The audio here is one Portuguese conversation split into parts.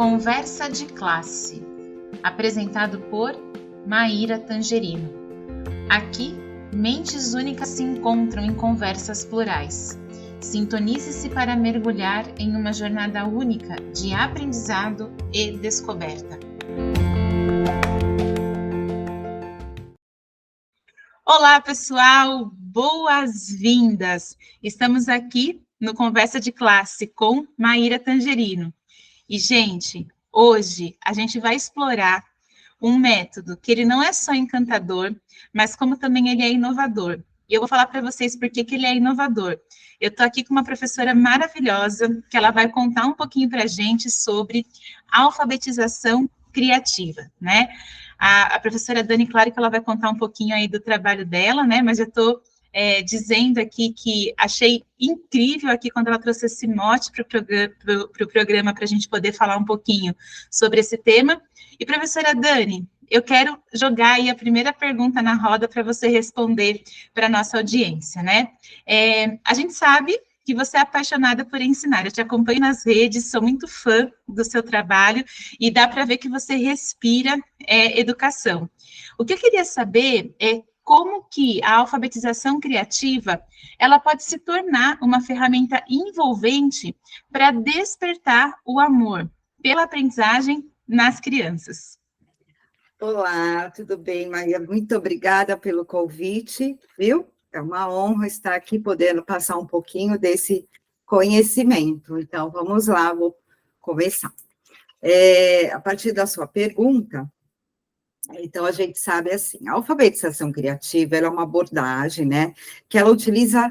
Conversa de Classe, apresentado por Maíra Tangerino. Aqui, mentes únicas se encontram em conversas plurais. Sintonize-se para mergulhar em uma jornada única de aprendizado e descoberta. Olá, pessoal! Boas-vindas! Estamos aqui no Conversa de Classe com Maíra Tangerino. E, gente, hoje a gente vai explorar um método que ele não é só encantador, mas como também ele é inovador. E eu vou falar para vocês por que ele é inovador. Eu estou aqui com uma professora maravilhosa, que ela vai contar um pouquinho para a gente sobre alfabetização criativa, né? A professora Dani, claro que ela vai contar um pouquinho aí do trabalho dela, né? Mas eu estou dizendo aqui que achei incrível aqui quando ela trouxe esse mote para o programa para a gente poder falar um pouquinho sobre esse tema. E, professora Dani, eu quero jogar aí a primeira pergunta na roda para você responder para a nossa audiência, né? A gente sabe que você é apaixonada por ensinar, eu te acompanho nas redes, sou muito fã do seu trabalho e dá para ver que você respira educação. O que eu queria saber é como que a alfabetização criativa, ela pode se tornar uma ferramenta envolvente para despertar o amor pela aprendizagem nas crianças. Olá, tudo bem, Maria? Muito obrigada pelo convite, viu? É uma honra estar aqui podendo passar um pouquinho desse conhecimento. Então, vamos lá, vou começar. A partir da sua pergunta, então, a gente sabe assim, a alfabetização criativa, ela é uma abordagem, né, que ela utiliza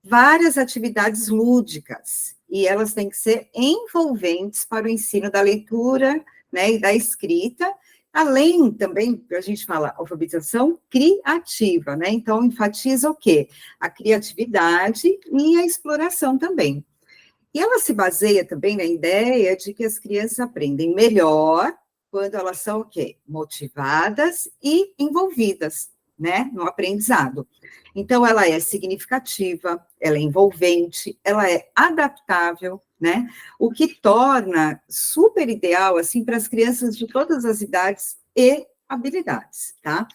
várias atividades lúdicas, e elas têm que ser envolventes para o ensino da leitura, né, e da escrita, além também, a gente fala alfabetização criativa, né, então enfatiza o quê? A criatividade e a exploração também. E ela se baseia também na ideia de que as crianças aprendem melhor quando elas são o quê? Motivadas e envolvidas, né, no aprendizado. Então, ela é significativa, ela é envolvente, ela é adaptável, né, o que torna super ideal, assim, para as crianças de todas as idades e habilidades, tá?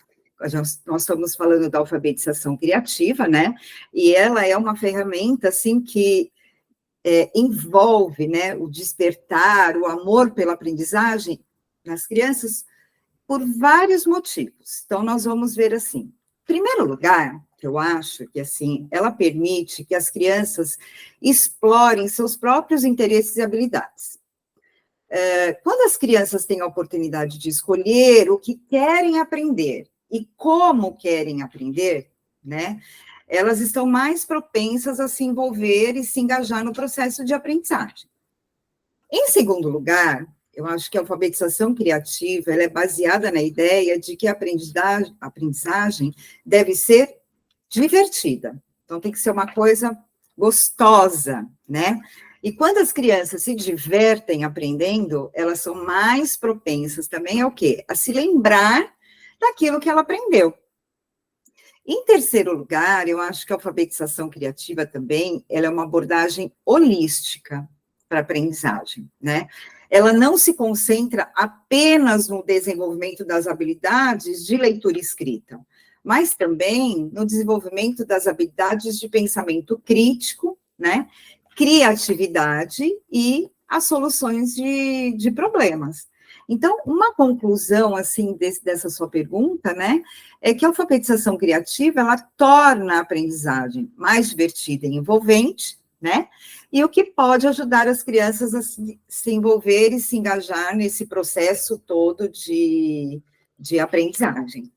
Nós estamos falando da alfabetização criativa, né, e ela é uma ferramenta, assim, que envolve, né, o despertar, o amor pela aprendizagem nas crianças por vários motivos. Então, nós vamos ver assim. Em primeiro lugar, eu acho que, assim, ela permite que as crianças explorem seus próprios interesses e habilidades. Quando as crianças têm a oportunidade de escolher o que querem aprender e como querem aprender, né, elas estão mais propensas a se envolver e se engajar no processo de aprendizagem. Em segundo lugar, eu acho que a alfabetização criativa ela é baseada na ideia de que a aprendizagem deve ser divertida. Então, tem que ser uma coisa gostosa, né? E quando as crianças se divertem aprendendo, elas são mais propensas também ao quê? A se lembrar daquilo que ela aprendeu. Em terceiro lugar, eu acho que a alfabetização criativa também, ela é uma abordagem holística para a aprendizagem, né? Ela não se concentra apenas no desenvolvimento das habilidades de leitura e escrita, mas também no desenvolvimento das habilidades de pensamento crítico, né? Criatividade e as soluções de problemas. Então, uma conclusão, assim, dessa sua pergunta, né, é que a alfabetização criativa, ela torna a aprendizagem mais divertida e envolvente, né, e o que pode ajudar as crianças a se envolver e se engajar nesse processo todo de aprendizagem.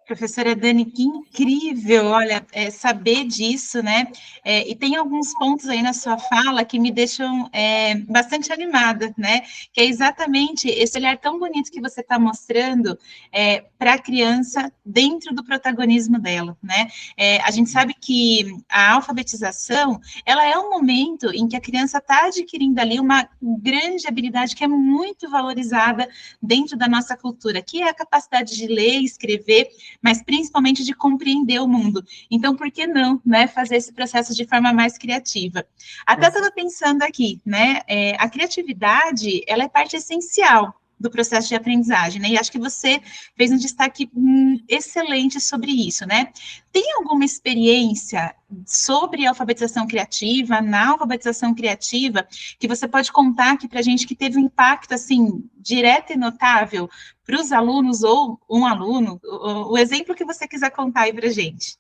Professora Dani, que incrível, olha, saber disso, né? E tem alguns pontos aí na sua fala que me deixam bastante animada, né? Que é exatamente esse olhar tão bonito que você está mostrando para a criança dentro do protagonismo dela, né? A gente sabe que a alfabetização, ela é um momento em que a criança está adquirindo ali uma grande habilidade que é muito valorizada dentro da nossa cultura, que é a capacidade de ler e escrever, mas principalmente de compreender o mundo. Então, por que não, né, fazer esse processo de forma mais criativa? Até estava pensando aqui, né, a criatividade, ela é parte essencial do processo de aprendizagem, né? E acho que você fez um destaque excelente sobre isso, né? Tem alguma experiência sobre alfabetização criativa, na alfabetização criativa, que você pode contar aqui para a gente que teve um impacto, assim, direto e notável para os alunos ou um aluno? O exemplo que você quiser contar aí para a gente.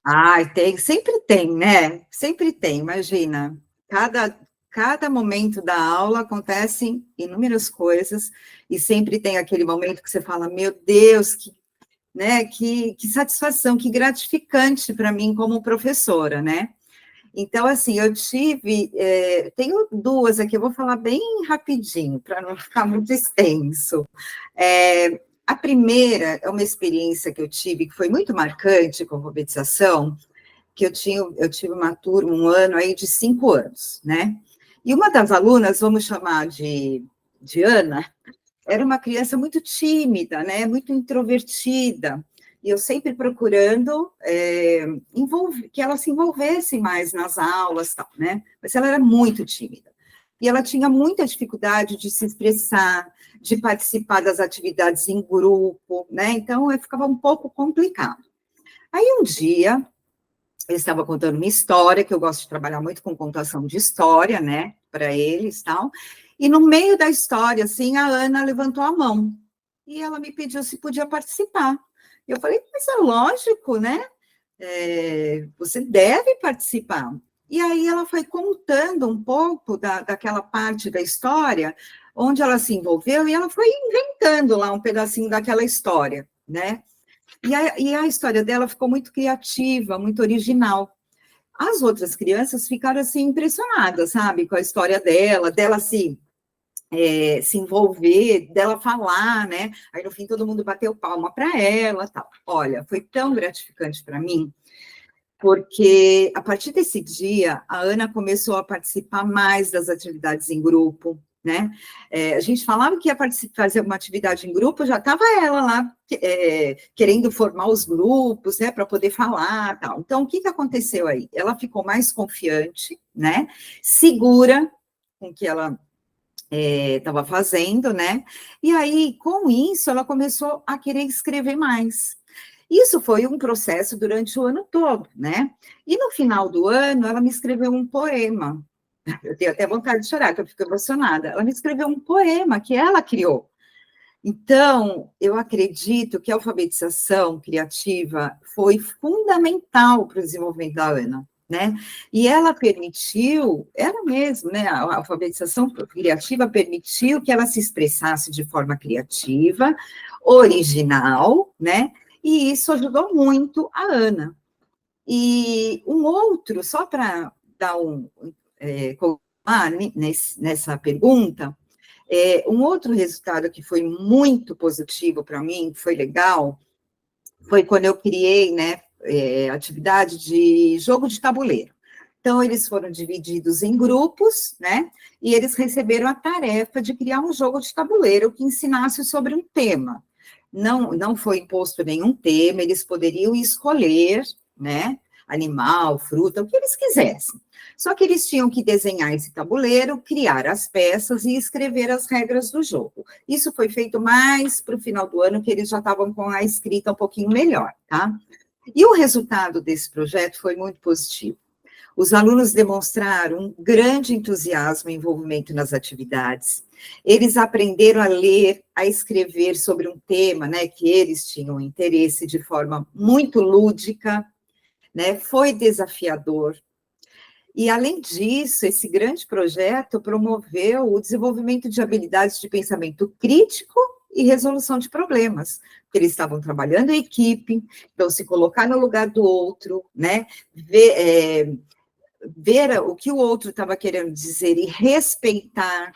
Sempre tem, né? Sempre tem, imagina. Cada momento da aula acontecem inúmeras coisas, e sempre tem aquele momento que você fala, meu Deus, que satisfação, que gratificante para mim como professora, né? Então, assim, tenho duas aqui, eu vou falar bem rapidinho, para não ficar muito extenso. A primeira é uma experiência que eu tive, que foi muito marcante com a alfabetização, que eu tive uma turma, um ano aí de 5 anos, né? E uma das alunas, vamos chamar de Ana, era uma criança muito tímida, né? Muito introvertida, e eu sempre procurando que ela se envolvesse mais nas aulas, tal, né? Mas ela era muito tímida. E ela tinha muita dificuldade de se expressar, de participar das atividades em grupo, né? Então, ficava um pouco complicado. Aí, um dia, eu estava contando uma história, que eu gosto de trabalhar muito com contação de história, né, para eles, tal, e no meio da história, assim, a Ana levantou a mão, e ela me pediu se podia participar. Eu falei, mas é lógico, né, você deve participar. E aí ela foi contando um pouco daquela parte da história, onde ela se envolveu, e ela foi inventando lá um pedacinho daquela história, né. E a história dela ficou muito criativa, muito original. As outras crianças ficaram, assim, impressionadas, sabe, com a história dela se envolver, dela falar, né? Aí, no fim, todo mundo bateu palma para ela, tal. Olha, foi tão gratificante para mim, porque, a partir desse dia, a Ana começou a participar mais das atividades em grupo, né? A gente falava que ia fazer uma atividade em grupo, já estava ela lá querendo formar os grupos, né, para poder falar, tal. Então, o que aconteceu aí? Ela ficou mais confiante, né, segura com o que ela estava fazendo, né, e aí, com isso, ela começou a querer escrever mais. Isso foi um processo durante o ano todo, né, e no final do ano, ela me escreveu um poema. Eu tenho até vontade de chorar, que eu fico emocionada. Ela me escreveu um poema que ela criou. Então, eu acredito que a alfabetização criativa foi fundamental para o desenvolvimento da Ana, né? E ela permitiu, ela mesma, né? A alfabetização criativa permitiu que ela se expressasse de forma criativa, original, né? E isso ajudou muito a Ana. E um outro, só para dar nessa pergunta, um outro resultado que foi muito positivo para mim, foi legal, foi quando eu criei, né, atividade de jogo de tabuleiro. Então, eles foram divididos em grupos, né, e eles receberam a tarefa de criar um jogo de tabuleiro que ensinasse sobre um tema. Não foi imposto nenhum tema, eles poderiam escolher, né, animal, fruta, o que eles quisessem. Só que eles tinham que desenhar esse tabuleiro, criar as peças e escrever as regras do jogo. Isso foi feito mais para o final do ano, que eles já estavam com a escrita um pouquinho melhor, tá? E o resultado desse projeto foi muito positivo. Os alunos demonstraram um grande entusiasmo e envolvimento nas atividades. Eles aprenderam a ler, a escrever sobre um tema, né, que eles tinham interesse de forma muito lúdica, né, foi desafiador. E, além disso, esse grande projeto promoveu o desenvolvimento de habilidades de pensamento crítico e resolução de problemas, porque eles estavam trabalhando em equipe, então se colocar no lugar do outro, né, ver o que o outro estava querendo dizer e respeitar,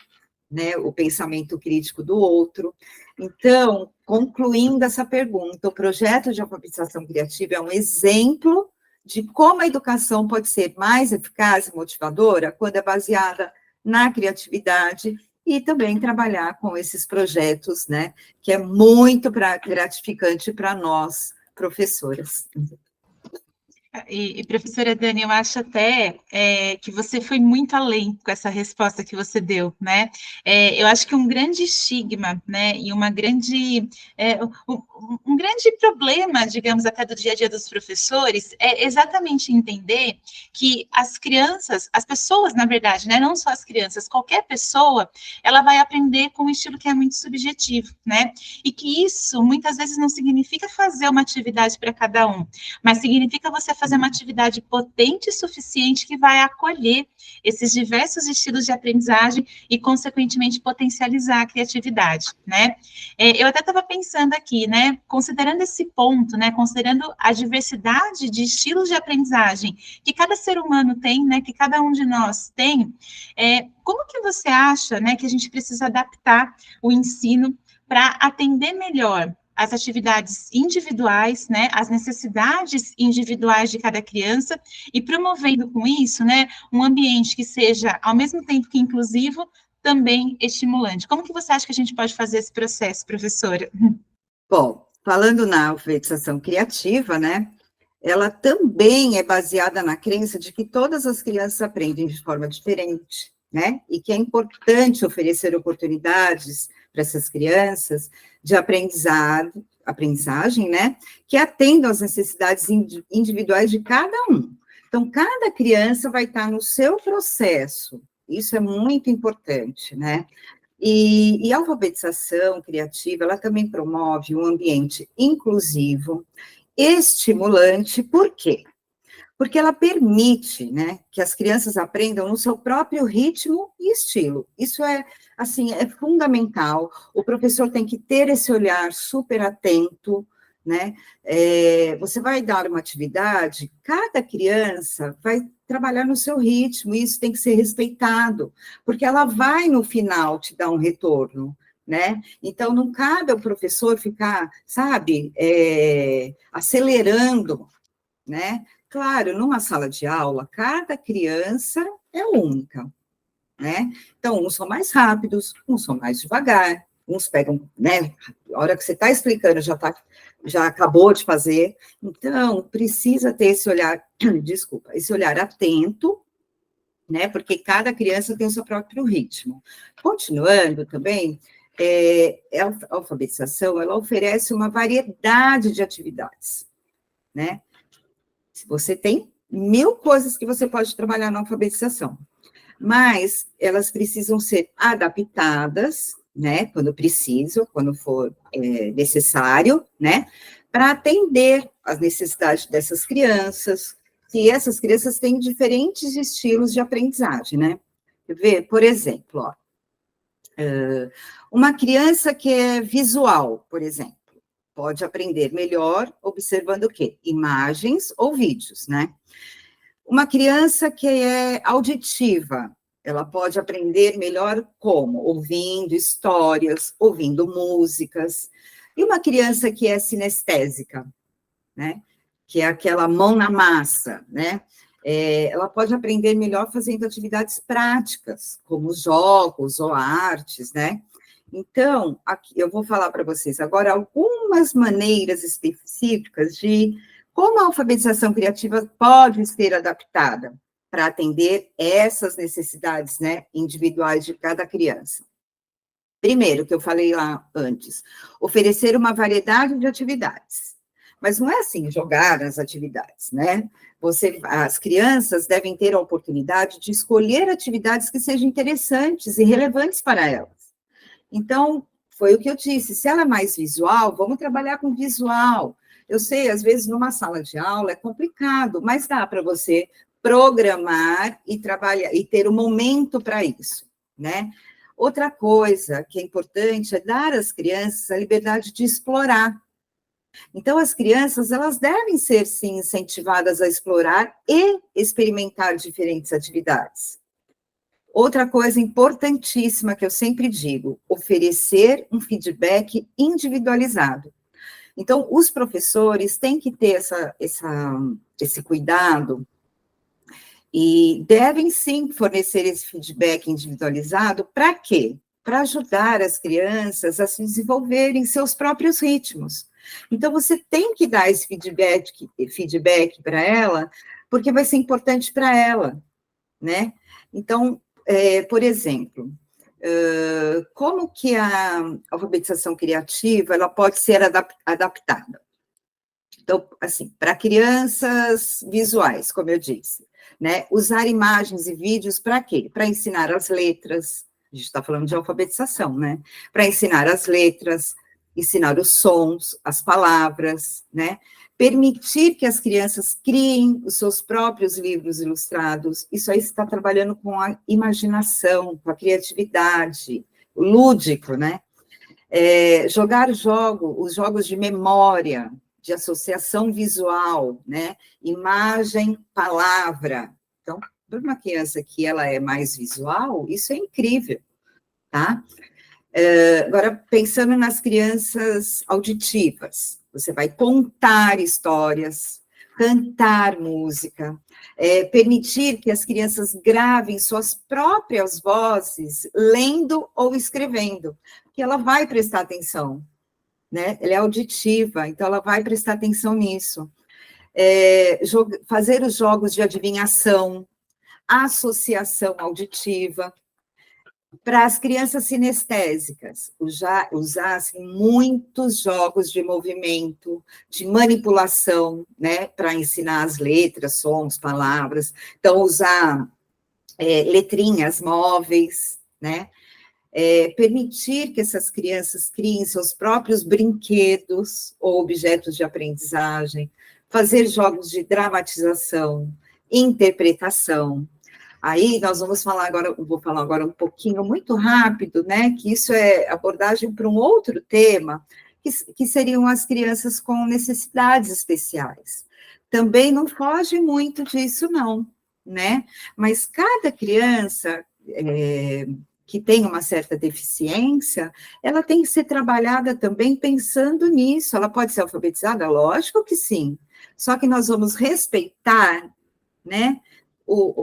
né, o pensamento crítico do outro. Então, concluindo essa pergunta, o projeto de alfabetização criativa é um exemplo de como a educação pode ser mais eficaz e motivadora quando é baseada na criatividade e também trabalhar com esses projetos, né, que é muito gratificante para nós, professoras. Professora Dani, eu acho até que você foi muito além com essa resposta que você deu, né? Eu acho que um grande estigma, né, e um grande problema, digamos, até do dia a dia dos professores, é exatamente entender que as crianças, as pessoas, na verdade, né, não só as crianças, qualquer pessoa, ela vai aprender com um estilo que é muito subjetivo, né? E que isso, muitas vezes, não significa fazer uma atividade para cada um, mas significa você fazer uma atividade potente e suficiente que vai acolher esses diversos estilos de aprendizagem e, consequentemente, potencializar a criatividade, né? Eu até estava pensando aqui, né, considerando esse ponto, né, considerando a diversidade de estilos de aprendizagem que cada ser humano tem, né, que cada um de nós tem, como que você acha, né, que a gente precisa adaptar o ensino para atender melhor as atividades individuais, né, as necessidades individuais de cada criança e promovendo com isso, né, um ambiente que seja, ao mesmo tempo que inclusivo, também estimulante. Como que você acha que a gente pode fazer esse processo, professora? Bom, falando na alfabetização criativa, né, ela também é baseada na crença de que todas as crianças aprendem de forma diferente, né, e que é importante oferecer oportunidades para essas crianças de aprendizagem, né, que atendam às necessidades individuais de cada um. Então, cada criança vai estar no seu processo, isso é muito importante, né, e a alfabetização criativa, ela também promove um ambiente inclusivo, estimulante, por quê? Porque ela permite, né, que as crianças aprendam no seu próprio ritmo e estilo. Isso é, assim, é fundamental. O professor tem que ter esse olhar super atento, né? Você vai dar uma atividade, cada criança vai trabalhar no seu ritmo, e isso tem que ser respeitado, porque ela vai, no final, te dar um retorno, né? Então, não cabe ao professor ficar, sabe, acelerando, né? Claro, numa sala de aula, cada criança é única, né? Então, uns são mais rápidos, uns são mais devagar, uns pegam, né? A hora que você está explicando, já acabou de fazer. Então, precisa ter esse olhar, desculpa, esse olhar atento, né? Porque cada criança tem o seu próprio ritmo. Continuando também, a alfabetização, ela oferece uma variedade de atividades, né? Você tem 1000 coisas que você pode trabalhar na alfabetização, mas elas precisam ser adaptadas, né, quando preciso, quando for necessário, né, para atender às necessidades dessas crianças, que essas crianças têm diferentes estilos de aprendizagem, né. Quer ver? Por exemplo, ó, uma criança que é visual, por exemplo, pode aprender melhor observando o quê? Imagens ou vídeos, né? Uma criança que é auditiva, ela pode aprender melhor como? Ouvindo histórias, ouvindo músicas. E uma criança que é sinestésica, né? Que é aquela mão na massa, né? Ela pode aprender melhor fazendo atividades práticas, como jogos ou artes, né? Então, aqui, eu vou falar para vocês agora algumas maneiras específicas de como a alfabetização criativa pode ser adaptada para atender essas necessidades, né, individuais de cada criança. Primeiro, que eu falei lá antes, oferecer uma variedade de atividades. Mas não é assim, jogar as atividades, né? As crianças devem ter a oportunidade de escolher atividades que sejam interessantes e relevantes para elas. Então, foi o que eu disse, se ela é mais visual, vamos trabalhar com visual. Eu sei, às vezes, numa sala de aula é complicado, mas dá para você programar e trabalhar, e ter um momento para isso, né? Outra coisa que é importante é dar às crianças a liberdade de explorar. Então, as crianças, elas devem ser, sim, incentivadas a explorar e experimentar diferentes atividades. Outra coisa importantíssima que eu sempre digo, oferecer um feedback individualizado. Então, os professores têm que ter esse cuidado e devem, sim, fornecer esse feedback individualizado. Para quê? Para ajudar as crianças a se desenvolverem seus próprios ritmos. Então, você tem que dar esse feedback para ela, porque vai ser importante para ela, né? Então, por exemplo, como que a alfabetização criativa ela pode ser adaptada? Então, assim, para crianças visuais, como eu disse, né? Usar imagens e vídeos para quê? Para ensinar as letras, a gente está falando de alfabetização, né? Para ensinar as letras, ensinar os sons, as palavras, né? Permitir que as crianças criem os seus próprios livros ilustrados, isso aí está trabalhando com a imaginação, com a criatividade, o lúdico, né? Jogar os jogos de memória, de associação visual, né? Imagem, palavra. Então, para uma criança que ela é mais visual, isso é incrível, tá? Agora, pensando nas crianças auditivas, você vai contar histórias, cantar música, permitir que as crianças gravem suas próprias vozes, lendo ou escrevendo, que ela vai prestar atenção, né? Ela é auditiva, então ela vai prestar atenção nisso. Fazer os jogos de adivinhação, associação auditiva. Para as crianças sinestésicas, usar assim, muitos jogos de movimento, de manipulação, né, para ensinar as letras, sons, palavras. Então, usar letrinhas móveis, né? Permitir que essas crianças criem seus próprios brinquedos ou objetos de aprendizagem, fazer jogos de dramatização, interpretação. Aí nós vamos falar agora, vou falar agora um pouquinho, muito rápido, né, que isso é abordagem para um outro tema, que seriam as crianças com necessidades especiais. Também não foge muito disso, não, né, mas cada criança que tem uma certa deficiência, ela tem que ser trabalhada também pensando nisso. Ela pode ser alfabetizada? Lógico que sim, só que nós vamos respeitar, né,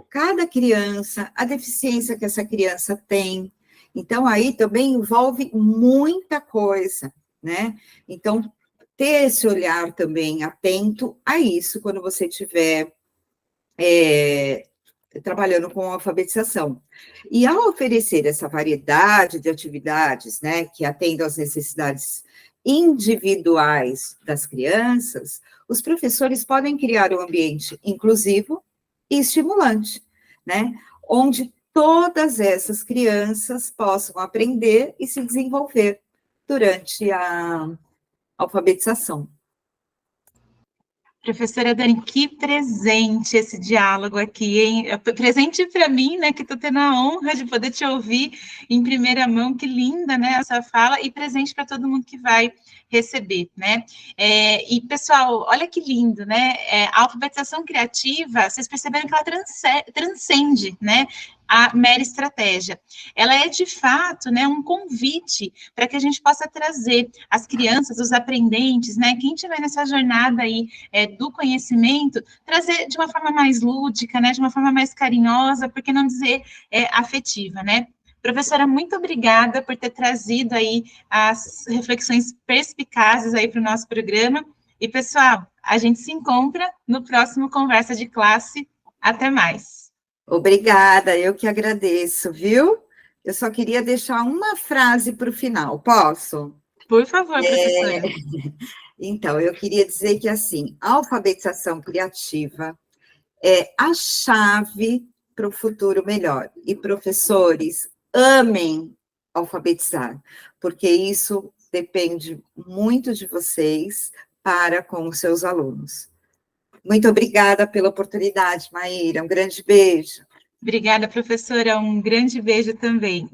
cada criança, a deficiência que essa criança tem. Então, aí também envolve muita coisa, né? Então, ter esse olhar também atento a isso quando você estiver trabalhando com alfabetização. E ao oferecer essa variedade de atividades, né, que atendam às necessidades individuais das crianças, os professores podem criar um ambiente inclusivo e estimulante, né, onde todas essas crianças possam aprender e se desenvolver durante a alfabetização. Professora Dani, que presente esse diálogo aqui, hein? Presente para mim, né, que estou tendo a honra de poder te ouvir em primeira mão, que linda, né, essa fala, e presente para todo mundo que vai receber, né? E, pessoal, olha que lindo, né? A alfabetização criativa, vocês perceberam que ela transcende, né, a mera estratégia. Ela é, de fato, né, um convite para que a gente possa trazer as crianças, os aprendentes, né, quem estiver nessa jornada aí do conhecimento, trazer de uma forma mais lúdica, né, de uma forma mais carinhosa, por que não dizer afetiva, né? Professora, muito obrigada por ter trazido aí as reflexões perspicazes aí para o nosso programa. E, pessoal, a gente se encontra no próximo Conversa de Classe. Até mais. Obrigada, eu que agradeço, viu? Eu só queria deixar uma frase para o final, posso? Por favor, professora. Então, eu queria dizer que, assim, a alfabetização criativa é a chave para o futuro melhor. E, professores, amem alfabetizar, porque isso depende muito de vocês para com os seus alunos. Muito obrigada pela oportunidade, Maíra. Um grande beijo. Obrigada, professora. Um grande beijo também.